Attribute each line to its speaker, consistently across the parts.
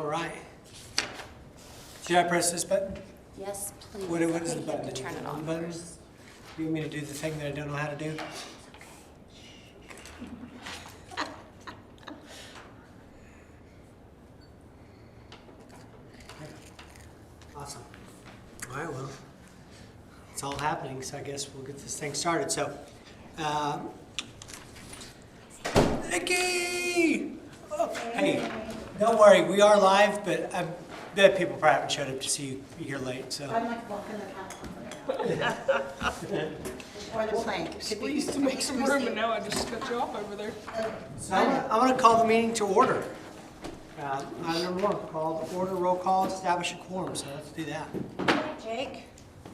Speaker 1: All right. Should I press this button?
Speaker 2: Yes, please.
Speaker 1: What is the button?
Speaker 2: Turn it on
Speaker 1: Button?
Speaker 2: first.
Speaker 1: You want me to do the thing that I don't know how to do? Awesome. All right, well, it's all happening, so I guess we'll get this thing started. So, Nikki! Oh, hey, don't worry, we are live, but I bet people probably haven't showed up to see you here late, so.
Speaker 3: I'm like walking the house. Or the plank.
Speaker 4: We used to make some room, and now I just cut you off over there.
Speaker 1: So I'm going to call the meeting to order. Item number 1, call to order, roll call, establish a quorum, so let's do that.
Speaker 2: Jake?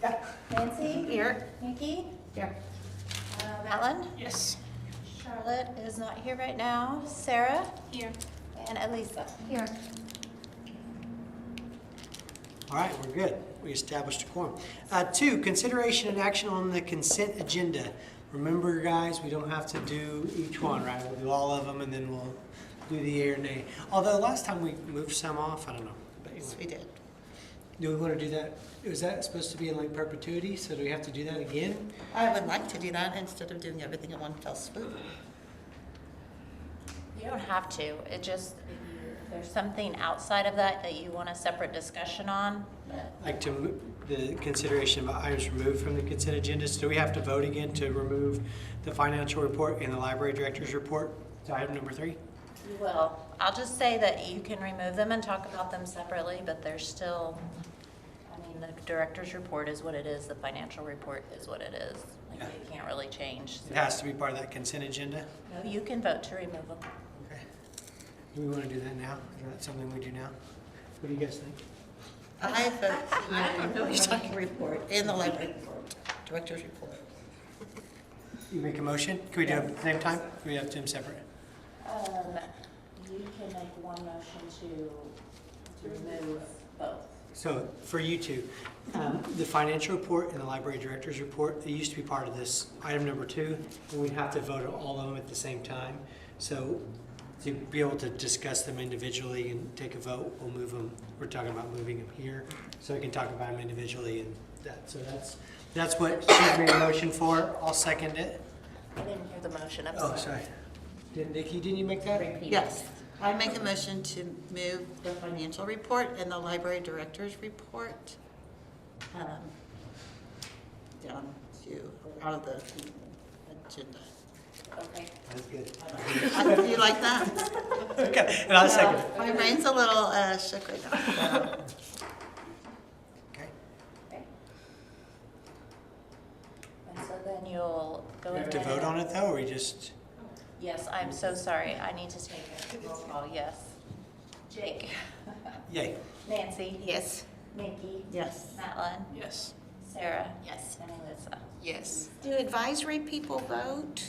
Speaker 1: Yeah.
Speaker 2: Nancy?
Speaker 3: Here.
Speaker 2: Nikki?
Speaker 3: Here.
Speaker 2: Madeline?
Speaker 4: Yes.
Speaker 2: Charlotte is not here right now. Sarah? Here. And Elisa? Here.
Speaker 1: All right, we're good. We established a quorum. 2, consideration and action on the consent agenda. Remember, guys, we don't have to do each one, right? We'll do all of them, and then we'll do the yea or nay. Although last time we moved some off, I don't know. But
Speaker 3: Yes,
Speaker 1: anyway.
Speaker 3: we did.
Speaker 1: Do we want to do that? Was that supposed to be in like perpetuity? So do we have to do that again?
Speaker 3: I would like to do that instead of doing everything in one fell swoop.
Speaker 2: You don't have to. It just, if there's something outside of that that you want a separate discussion on.
Speaker 1: Like the consideration of items removed from the consent agenda. So do we have to vote again to remove the financial report and the library director's report to item number 3?
Speaker 2: Well, I'll just say that you can remove them and talk about them separately, but there's still, I mean, the director's report is what it is, the financial report is what it is. Like,
Speaker 1: Yeah.
Speaker 2: you can't really change.
Speaker 1: It has to be part of that consent agenda?
Speaker 2: No, you can vote to remove them.
Speaker 1: Okay. Do we want to do that now? Is that something we do now? What do you guys think?
Speaker 3: I vote to use the report in the library report, director's report.
Speaker 1: You make a motion? Can we do them at the same time? Or do we have to do them separate?
Speaker 2: You can make one motion to remove both.
Speaker 1: So for you two, the financial report and the library director's report, they used to be part of this item number 2, and we'd have to vote on all of them at the same time. So to be able to discuss them individually and take a vote, we'll move them. We're talking about moving them here, so we can talk about them individually and that. So that's what she made a motion for. I'll second it.
Speaker 2: I didn't hear the motion, I'm
Speaker 1: Oh, sorry. Nikki, didn't you make that?
Speaker 3: Yes. I make a motion to move the financial report and the library director's report down to, out of the agenda.
Speaker 2: Okay.
Speaker 1: That's good.
Speaker 3: Do you like that?
Speaker 1: Okay, and I'll second it.
Speaker 3: My brain's a little shook right now.
Speaker 1: Okay.
Speaker 2: Okay. And so then you'll go
Speaker 1: Do we
Speaker 2: ahead.
Speaker 1: have to vote on it though, or we just?
Speaker 2: Yes, I'm so sorry. I need to take a roll call, yes. Jake?
Speaker 1: Yay.
Speaker 2: Nancy?
Speaker 3: Yes.
Speaker 2: Nikki?
Speaker 3: Yes.
Speaker 2: Madeline?
Speaker 4: Yes.
Speaker 2: Sarah? Yes. And Alyssa?
Speaker 4: Yes.
Speaker 5: Do advisory people vote?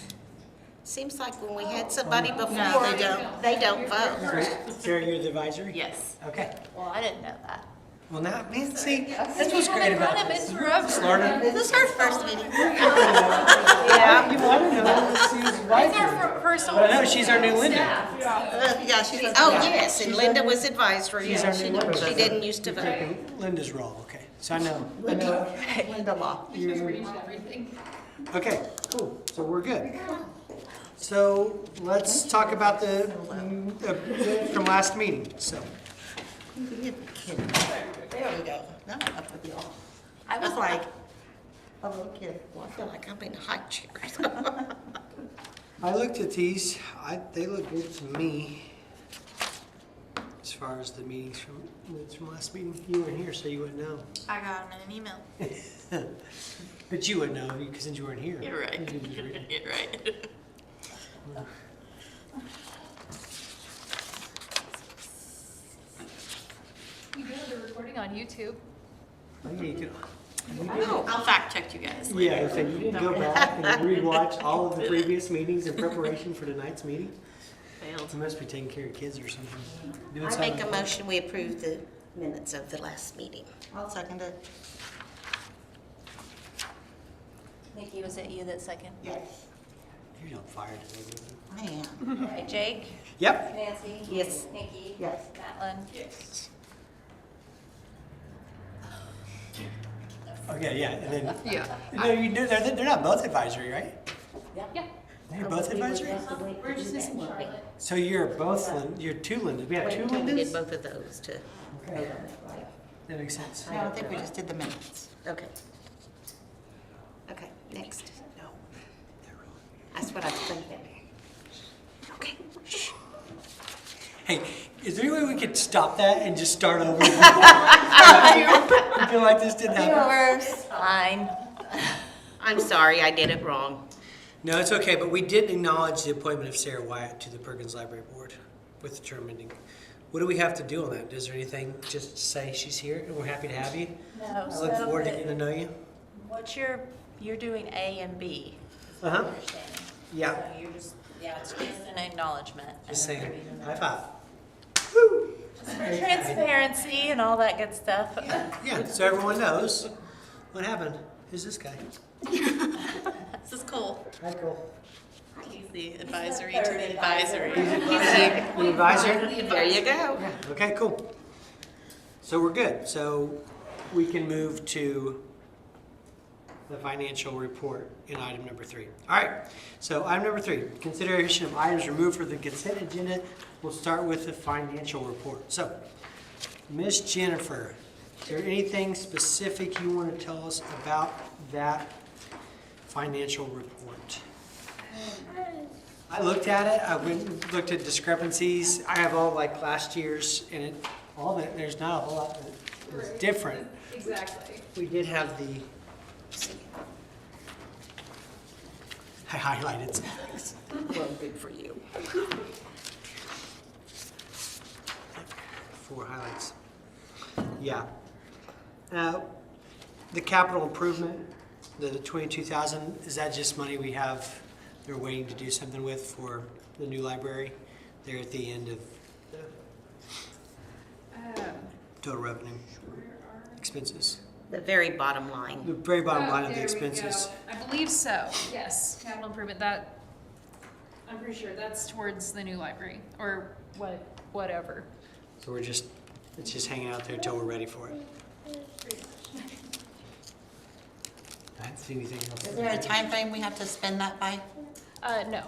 Speaker 5: Seems like when we had somebody before,
Speaker 3: No, they don't.
Speaker 5: they don't vote.
Speaker 1: Sarah, you're the advisory?
Speaker 2: Yes.
Speaker 1: Okay.
Speaker 2: Well, I didn't know that.
Speaker 1: Well, now, man, see, that's what's great about this.
Speaker 4: Interrupt.
Speaker 1: Learning.
Speaker 3: This is her first meeting.
Speaker 5: Yeah.
Speaker 1: You want to know that she's advisory. But I know she's our new Linda.
Speaker 3: Yeah, she's.
Speaker 5: Oh, yes, and Linda was advisory.
Speaker 1: She's our new Linda.
Speaker 5: She didn't used to
Speaker 1: You're
Speaker 5: vote.
Speaker 1: taking Linda's role, okay. So I know.
Speaker 3: Linda Law.
Speaker 1: Okay, cool. So we're good. So let's talk about the from last meeting, so.
Speaker 3: There we go. Now I'm up with y'all.
Speaker 2: I was
Speaker 3: That's
Speaker 2: like,
Speaker 3: a little kid.
Speaker 5: Well, I feel like I'm in high chairs.
Speaker 1: I looked at these, they look good to me. As far as the meetings from last meeting, you weren't here, so you wouldn't know.
Speaker 2: I got them in an email.
Speaker 1: But you wouldn't know, because since you weren't here.
Speaker 2: You're right.
Speaker 1: You could just read it.
Speaker 2: You're right.
Speaker 6: You do the recording on YouTube.
Speaker 1: Yeah, you could-
Speaker 2: I'll fact check you guys.
Speaker 1: Yeah, so you didn't go back and rewatch all of the previous meetings in preparation for tonight's meeting?
Speaker 2: Failed.
Speaker 1: You must be taking care of kids or something. Doing
Speaker 5: I
Speaker 1: something.
Speaker 5: make a motion, we approve the minutes of the last meeting.
Speaker 3: I'll second it.
Speaker 2: Nikki, was it you that seconded?
Speaker 3: Yes.
Speaker 1: You're on fire today,
Speaker 3: I am.
Speaker 2: All right, Jake?
Speaker 1: Yep.
Speaker 2: Nancy?
Speaker 3: Yes.
Speaker 2: Nikki?
Speaker 3: Yes.
Speaker 2: Madeline?
Speaker 4: Yes.
Speaker 1: Okay, yeah, and then,
Speaker 4: Yeah.
Speaker 1: no, you do, they're not both advisory, right?
Speaker 6: Yeah,
Speaker 1: They're both advisory?
Speaker 6: we're just missing Charlotte.
Speaker 1: So you're both, you're two Lindens, we have two
Speaker 5: We
Speaker 1: Lindens?
Speaker 5: did both of those to
Speaker 1: Okay,
Speaker 5: vote on it, right?
Speaker 1: that makes sense.
Speaker 3: No, I think we just did the minutes.
Speaker 5: Okay. Okay, next. No. That's what I was thinking. Okay.
Speaker 1: Hey, is there any way we could stop that and just start over? I feel like this didn't happen.
Speaker 2: Fine.
Speaker 5: I'm sorry, I did it wrong.
Speaker 1: No, it's okay, but we did acknowledge the appointment of Sarah Wyatt to the Perkins Library Board with the term ending. What do we have to do on that? Is there anything, just say she's here and we're happy to have you?
Speaker 2: No,
Speaker 1: I look
Speaker 2: so
Speaker 1: forward to getting to know you.
Speaker 2: What you're doing A and B,
Speaker 1: Uh-huh,
Speaker 2: understanding.
Speaker 1: yeah,
Speaker 2: So you're just, yeah, it's just an acknowledgement.
Speaker 1: just saying, high five.
Speaker 2: Just for transparency and all that good stuff.
Speaker 1: Yeah, so everyone knows what happened. Who's this guy?
Speaker 2: This is cool.
Speaker 1: Hi, Cole.
Speaker 2: He's the advisory to the advisory.
Speaker 1: The advisor?
Speaker 5: There you go.
Speaker 1: Yeah, okay, cool. So we're good. So we can move to the financial report in item number 3. All right, so item number 3, consideration of items removed from the consent agenda. We'll start with the financial report. So, Ms. Jennifer, is there anything specific you want to tell us about that financial report? I looked at it, I went and looked at discrepancies. I have all like last year's and it, all of it, there's not a whole lot that was different.
Speaker 6: Exactly.
Speaker 1: We did have the, I highlighted some things.
Speaker 5: Well, good for you.
Speaker 1: 4 highlights. Yeah. The capital improvement, the 22,000, is that just money we have, they're waiting to do something with for the new library? They're at the end of the total revenue expenses.
Speaker 5: The very bottom line.
Speaker 1: The very bottom line of the
Speaker 6: There we
Speaker 1: expenses.
Speaker 6: go. I believe so, yes, capital improvement, that, I'm pretty sure that's towards the new library, or whatever.
Speaker 1: So we're just, it's just hanging out there until we're ready for it. I didn't see anything else.
Speaker 3: Is there a time frame we have to spend that by?
Speaker 6: No,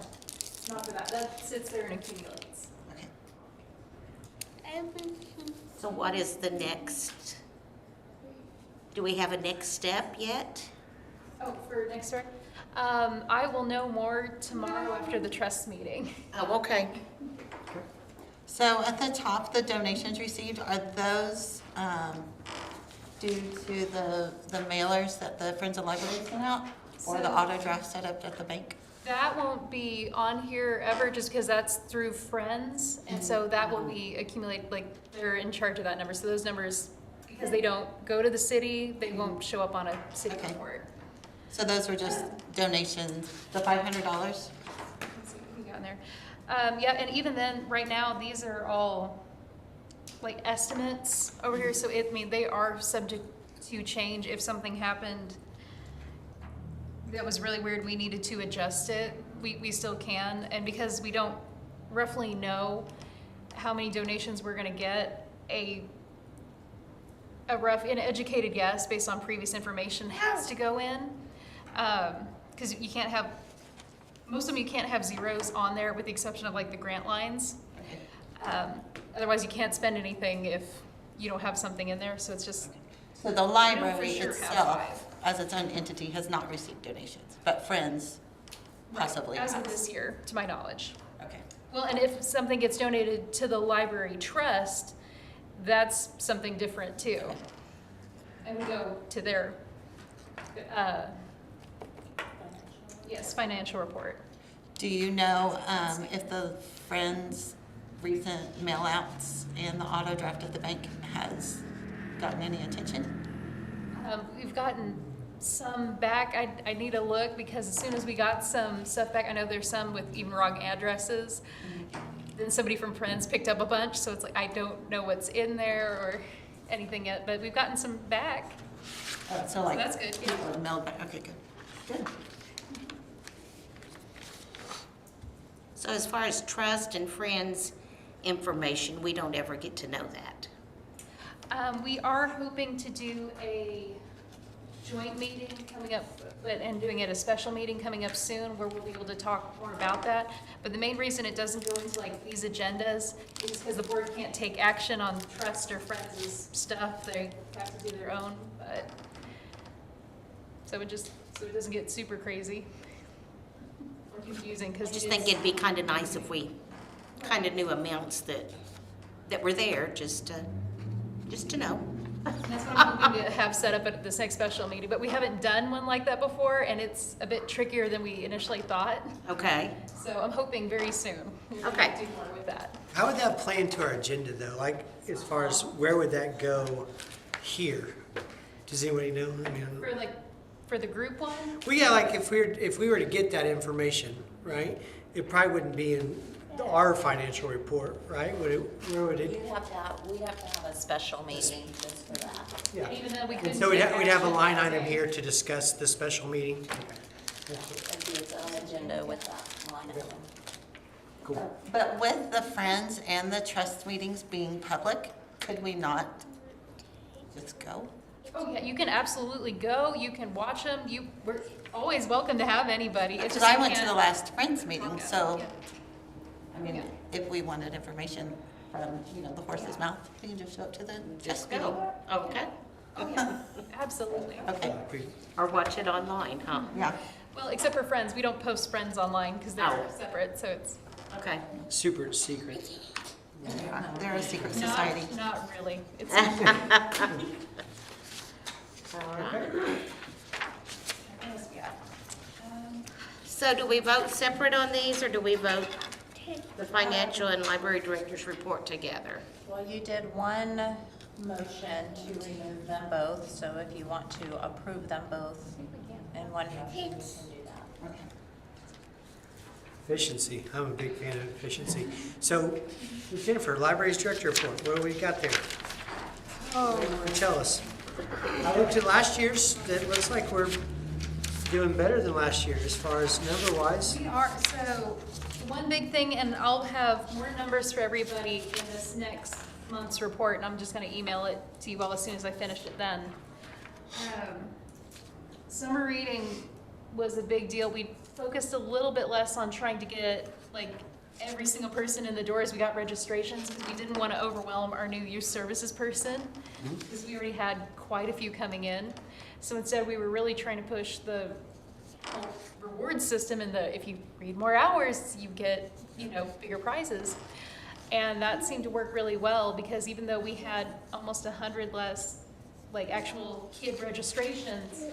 Speaker 6: not for that, that sits there and accumulates.
Speaker 3: Okay.
Speaker 5: So what is the next? Do we have a next step yet?
Speaker 6: Oh, for next door? I will know more tomorrow after the trust meeting.
Speaker 5: Oh, okay.
Speaker 3: So at the top, the donations received, are those due to the mailers that the Friends of Library sent out? Or the auto draft set up at the bank?
Speaker 6: That won't be on here ever, just because that's through Friends, and so that will be accumulated, like, they're in charge of that number, so those numbers, because they don't go to the city, they won't show up on a city
Speaker 3: Okay.
Speaker 6: report.
Speaker 3: So those were just donations, the $500?
Speaker 6: Let's see what we got in there. Yeah, and even then, right now, these are all like estimates over here, so I mean, they are subject to change if something happened that was really weird, we needed to adjust it, we still can, and because we don't roughly know how many donations we're gonna get, a rough, an educated guess based on previous information has to go in. Because you can't have, most of them you can't have zeros on there with the exception of like the grant lines. Otherwise you can't spend anything if you don't have something in there, so it's just,
Speaker 3: So the library
Speaker 6: sure have
Speaker 3: itself,
Speaker 6: five.
Speaker 3: as its own entity, has not received donations, but Friends possibly
Speaker 6: as
Speaker 3: has.
Speaker 6: of this year, to my knowledge.
Speaker 3: Okay.
Speaker 6: Well, and if something gets donated to the library trust, that's something different too. And we go to their, yes, financial report.
Speaker 3: Do you know if the Friends recent mail-outs and the auto draft at the bank has gotten any attention?
Speaker 6: We've gotten some back. I need to look because as soon as we got some stuff back, I know there's some with even wrong addresses. Then somebody from Friends picked up a bunch, so it's like I don't know what's in there or anything yet, but we've gotten some back.
Speaker 3: So like,
Speaker 6: that's good, yeah.
Speaker 3: people mailed back, okay, good. Good.
Speaker 5: So as far as trust and friends information, we don't ever get to know that.
Speaker 6: We are hoping to do a joint meeting coming up, and doing it a special meeting coming up soon where we'll be able to talk more about that. But the main reason it doesn't go into like these agendas is because the board can't take action on trust or friends' stuff. They have to do their own, but, so it doesn't get super crazy or confusing, because
Speaker 5: I just think it'd be kind of nice if we kind of knew amounts that were there, just to know.
Speaker 6: That's what I'm hoping to have set up at this next special meeting, but we haven't done one like that before, and it's a bit trickier than we initially thought.
Speaker 5: Okay.
Speaker 6: So I'm hoping very soon we'll
Speaker 5: Okay.
Speaker 6: do more with that.
Speaker 1: How would that play into our agenda though? Like, as far as where would that go here? Does anybody know? I mean,
Speaker 6: For the group one,
Speaker 1: well, yeah, like if we were to get that information, right? It probably wouldn't be in our financial report, right? Where would it?
Speaker 2: We have to have a special meeting just for that.
Speaker 1: Yeah.
Speaker 6: even though we
Speaker 1: And
Speaker 6: couldn't.
Speaker 1: so we'd
Speaker 6: take
Speaker 1: have a
Speaker 6: action
Speaker 1: line
Speaker 6: on
Speaker 1: item
Speaker 6: it.
Speaker 1: here to discuss the special meeting.
Speaker 2: It'd be its own agenda with that line item.
Speaker 1: Cool.
Speaker 3: But with the Friends and the trust meetings being public, could we not just go?
Speaker 6: Oh, yeah, you can absolutely go, you can watch them, we're always welcome to have anybody. It's
Speaker 3: Because
Speaker 6: just
Speaker 3: I
Speaker 6: you
Speaker 3: went to
Speaker 6: can't-
Speaker 3: the last Friends meeting, so,
Speaker 6: Yeah.
Speaker 3: I mean, if we wanted information from, the horse's mouth, we can just show up to the
Speaker 5: Just
Speaker 3: trust meeting.
Speaker 5: go. Okay.
Speaker 6: Oh, yeah, absolutely.
Speaker 3: Okay,
Speaker 5: Or watch it online, huh?
Speaker 3: yeah.
Speaker 6: Well, except for Friends, we don't post Friends online because they're
Speaker 5: Oh.
Speaker 6: separate, so it's
Speaker 5: Okay.
Speaker 1: Super secret.
Speaker 3: They're a secret society.
Speaker 6: not really. It's
Speaker 5: All right.
Speaker 6: yeah.
Speaker 5: So do we vote separate on these, or do we vote the financial and library director's report together?
Speaker 2: Well, you did one motion to remove them both, so if you want to approve them both in one motion, you can do that.
Speaker 1: Efficiency. I'm a big fan of efficiency. So, Jennifer, library's director report. What do we got there? What do you want to tell us? I looked at last year's. It looks like we're doing better than last year as far as number-wise.
Speaker 6: We are, so, one big thing, and I'll have more numbers for everybody in this next month's report, and I'm just gonna email it to you all as soon as I finish it then. Summer reading was a big deal. We focused a little bit less on trying to get, like, every single person in the door as we got registrations, because we didn't want to overwhelm our new youth services person, because we already had quite a few coming in. So instead, we were really trying to push the whole reward system, and if you read more hours, you get, bigger prizes. And that seemed to work really well, because even though we had almost 100 less, like, actual kid registrations,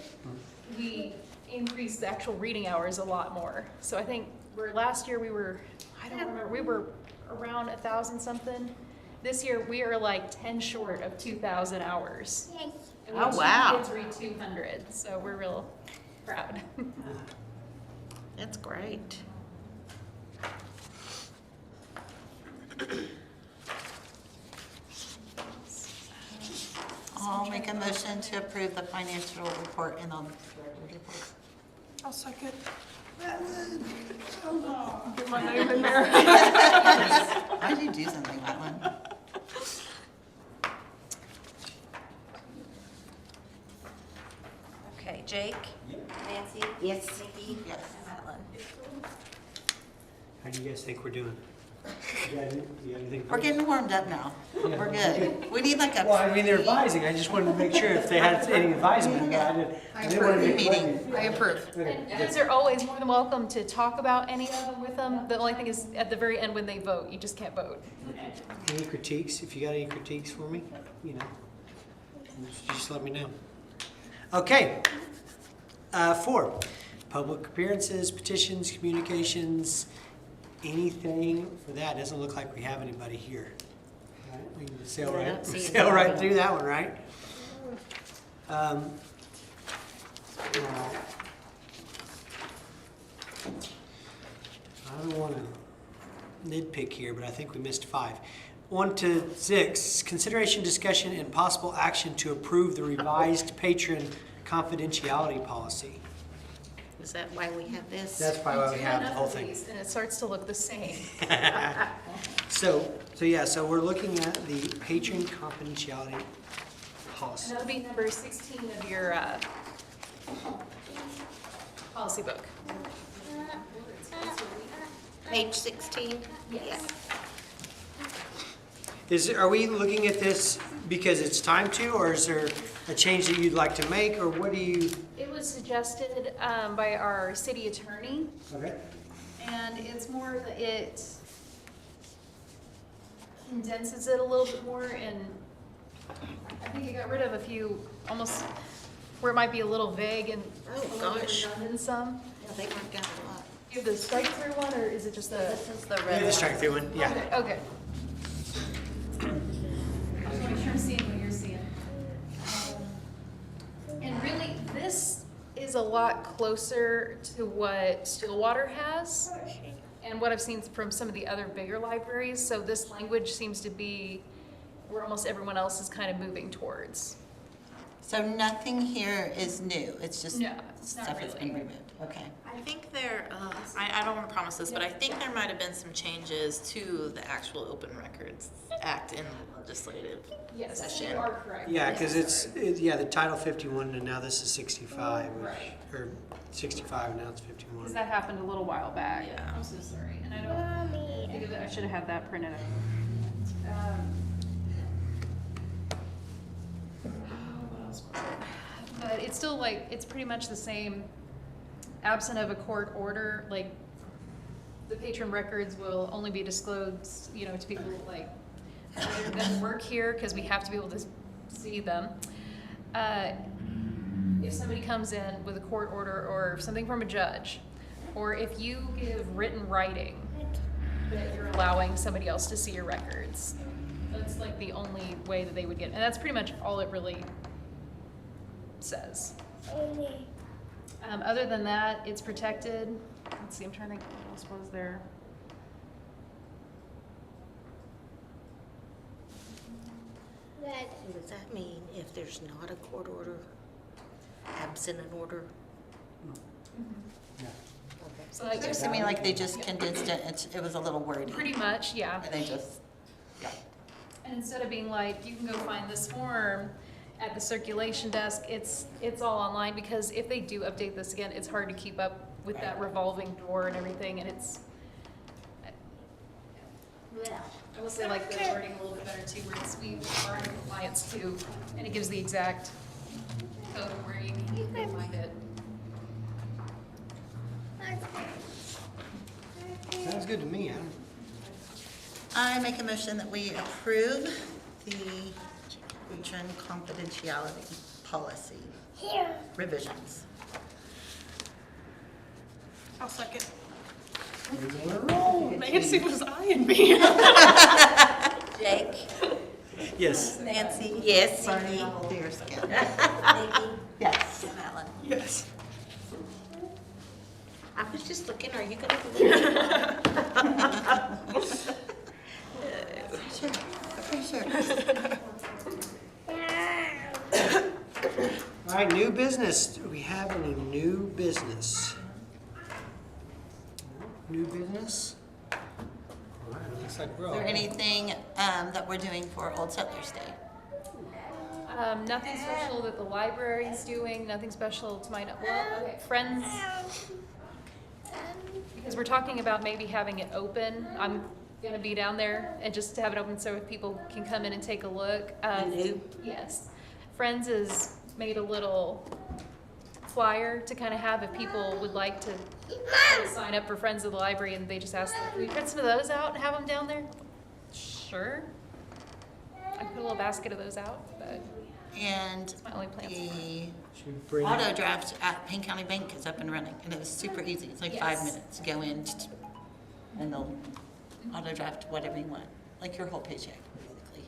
Speaker 6: we increased the actual reading hours a lot more. So I think last year we were around 1,000 something. This year we are like 10 short of 2,000 hours. And we
Speaker 5: Oh,
Speaker 6: have two
Speaker 5: wow.
Speaker 6: Kids read 200, so we're real proud.
Speaker 5: That's great.
Speaker 3: I'll make a motion to approve the financial report and all the director's reports.
Speaker 4: I'll second. Get my name in there.
Speaker 3: Why did you do something like that one?
Speaker 2: Okay, Jake? Nancy?
Speaker 5: Yes.
Speaker 2: Nikki?
Speaker 3: Yes.
Speaker 2: And Madeline?
Speaker 1: How do you guys think we're doing? You got anything?
Speaker 3: We're getting warmed up now. We're good. We need like a.
Speaker 1: Well, I mean, they're advising. I just wanted to make sure if they had any advisement. I didn't want to make
Speaker 3: Meeting.
Speaker 4: I approve.
Speaker 6: And you guys are always more than welcome to talk about any of them with them. The only thing is, at the very end when they vote, you just can't vote.
Speaker 1: Any critiques? If you got any critiques for me, just let me know. Okay. 4, public appearances, petitions, communications, anything for that. Doesn't look like we have anybody here. Right? We can sail
Speaker 5: I
Speaker 1: right,
Speaker 5: don't see
Speaker 1: sail right
Speaker 5: anybody.
Speaker 1: through that one, right? I don't want to nitpick here, but I think we missed 5. 1 to 6, consideration, discussion, and possible action to approve the revised patron confidentiality policy.
Speaker 5: Is that why we have this?
Speaker 1: That's probably why we have the whole thing.
Speaker 6: And it starts to look the same.
Speaker 1: So we're looking at the patron confidentiality policy.
Speaker 6: That'll be number 16 of your policy book.
Speaker 5: Page 16? Yes.
Speaker 1: Are we looking at this because it's time to, or is there a change that you'd like to make, or what do you?
Speaker 6: It was suggested by our city attorney,
Speaker 1: Okay.
Speaker 6: and it's more that it condenses it a little bit more, and I think it got rid of a few, almost where it might be a little vague and
Speaker 5: Oh,
Speaker 6: a little bit
Speaker 5: gosh.
Speaker 6: redundant some.
Speaker 5: Yeah, they might got a lot.
Speaker 6: You have the strike through one, or is it just the?
Speaker 2: This is the
Speaker 1: Yeah,
Speaker 2: red
Speaker 1: the
Speaker 2: one.
Speaker 1: strike through one. Yeah.
Speaker 6: Okay. I just want to make sure I'm seeing what you're seeing. And really, this is a lot closer to what Stillwater has and what I've seen from some of the other bigger libraries. So this language seems to be where almost everyone else is kind of moving towards.
Speaker 3: So nothing here is new, it's just
Speaker 6: No, not
Speaker 3: stuff that's
Speaker 6: really.
Speaker 3: been removed, okay.
Speaker 7: I think there, I don't want to promise this, but I think there might have been some changes to the actual Open Records Act in the legislative
Speaker 6: Yes,
Speaker 7: session.
Speaker 6: you are correct.
Speaker 1: Yeah, because the Title 51, and now this is 65,
Speaker 6: Right.
Speaker 1: or 65, now it's
Speaker 6: Because
Speaker 1: 51.
Speaker 6: that happened a little while back.
Speaker 7: Yeah.
Speaker 6: I'm so sorry. And I don't think of it, I should have had that printed out. What else was it? But it's still like, it's pretty much the same, absent of a court order, like, the patron records will only be disclosed, you know, to people like, that work here, because we have to be able to see them. If somebody comes in with a court order or something from a judge, or if you give written writing that you're allowing somebody else to see your records, that's like the only way that they would get, and that's pretty much all it really says. Other than that, it's protected. Let's see, I'm trying to think what else was there.
Speaker 5: So does that mean if there's not a court order, absent an order?
Speaker 6: So like,
Speaker 3: Seems to me like they just condensed it, it was a little wordy.
Speaker 6: pretty much, yeah.
Speaker 3: And they just, yeah.
Speaker 6: And instead of being like, you can go find this form at the circulation desk, it's all online, because if they do update this again, it's hard to keep up with that revolving door and everything, and it's, I will say like the wording a little bit better too, where it's, we are in compliance too, and it gives the exact code of where you can find it.
Speaker 1: Sounds good to me.
Speaker 3: I make a motion that we approve the patron confidentiality policy revisions.
Speaker 4: I'll second.
Speaker 1: Oh,
Speaker 4: Nancy was eyeing me.
Speaker 2: Jake,
Speaker 1: yes.
Speaker 2: Nancy,
Speaker 5: Yes.
Speaker 3: Burning a hole through your skin.
Speaker 2: Nikki,
Speaker 3: Yes.
Speaker 2: and Alan.
Speaker 4: Yes.
Speaker 5: I was just looking, are you gonna believe it?
Speaker 3: Sure, pretty sure.
Speaker 1: All right, new business. Do we have any new business? New business? All right, looks like we're
Speaker 3: Is
Speaker 1: all.
Speaker 3: there anything that we're doing for Old Settlers Day?
Speaker 6: Nothing special that the library's doing, nothing special to my, well, okay, Friends, because we're talking about maybe having it open. I'm gonna be down there and just to have it open so if people can come in and take a look.
Speaker 5: Hello?
Speaker 6: Yes. Friends has made a little flyer to kind of have if people would like to sign up for Friends of the Library, and they just ask, can we print some of those out and have them down there? Sure. I put a little basket of those out, but
Speaker 3: And
Speaker 6: my only plan.
Speaker 3: the
Speaker 1: Should we bring
Speaker 3: auto draft at Payne County Bank is up and running, and it was super easy. It's like 5
Speaker 6: Yes.
Speaker 3: minutes. You go in, and they'll auto draft whatever you want, like your whole paycheck, basically.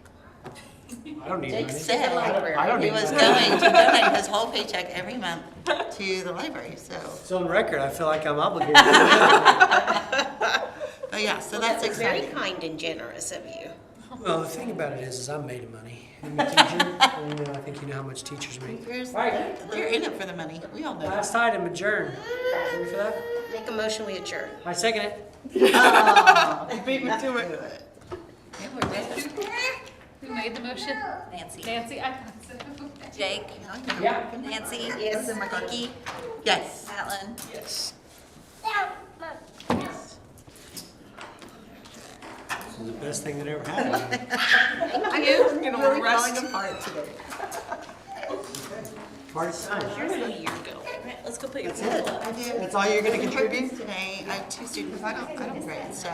Speaker 1: I don't need
Speaker 3: Jake
Speaker 1: money.
Speaker 3: said
Speaker 1: I don't
Speaker 3: he
Speaker 1: need
Speaker 3: was
Speaker 1: money.
Speaker 3: going to donate his whole paycheck every month to the library, so.
Speaker 1: It's on record. I feel like I'm obligated.
Speaker 3: But yeah, so that's
Speaker 5: Very
Speaker 3: exciting.
Speaker 5: kind and generous of you.
Speaker 1: Well, the thing about it is I'm made of money. I'm a teacher, and, I think you know how much teachers make.
Speaker 3: You're in it for the money, we all know.
Speaker 1: Last item, adjourn. Ready for that?
Speaker 5: Make a motion, we adjourn.
Speaker 1: I second it.
Speaker 3: Beat me to it. Okay, we're ready.
Speaker 6: Who made the motion?
Speaker 2: Nancy.
Speaker 6: Nancy, I thought so.
Speaker 2: Jake?
Speaker 1: Yeah.
Speaker 2: Nancy?
Speaker 5: Yes.
Speaker 2: Vicky?
Speaker 3: Yes.
Speaker 2: Atlin?
Speaker 1: Yes. This is the best thing that ever happened.
Speaker 3: Really falling apart today.
Speaker 1: Party time.
Speaker 5: Let's go put your.
Speaker 3: I do.
Speaker 1: That's all you're gonna contribute?
Speaker 3: Perkins today, I have 2 students, I don't grade, so.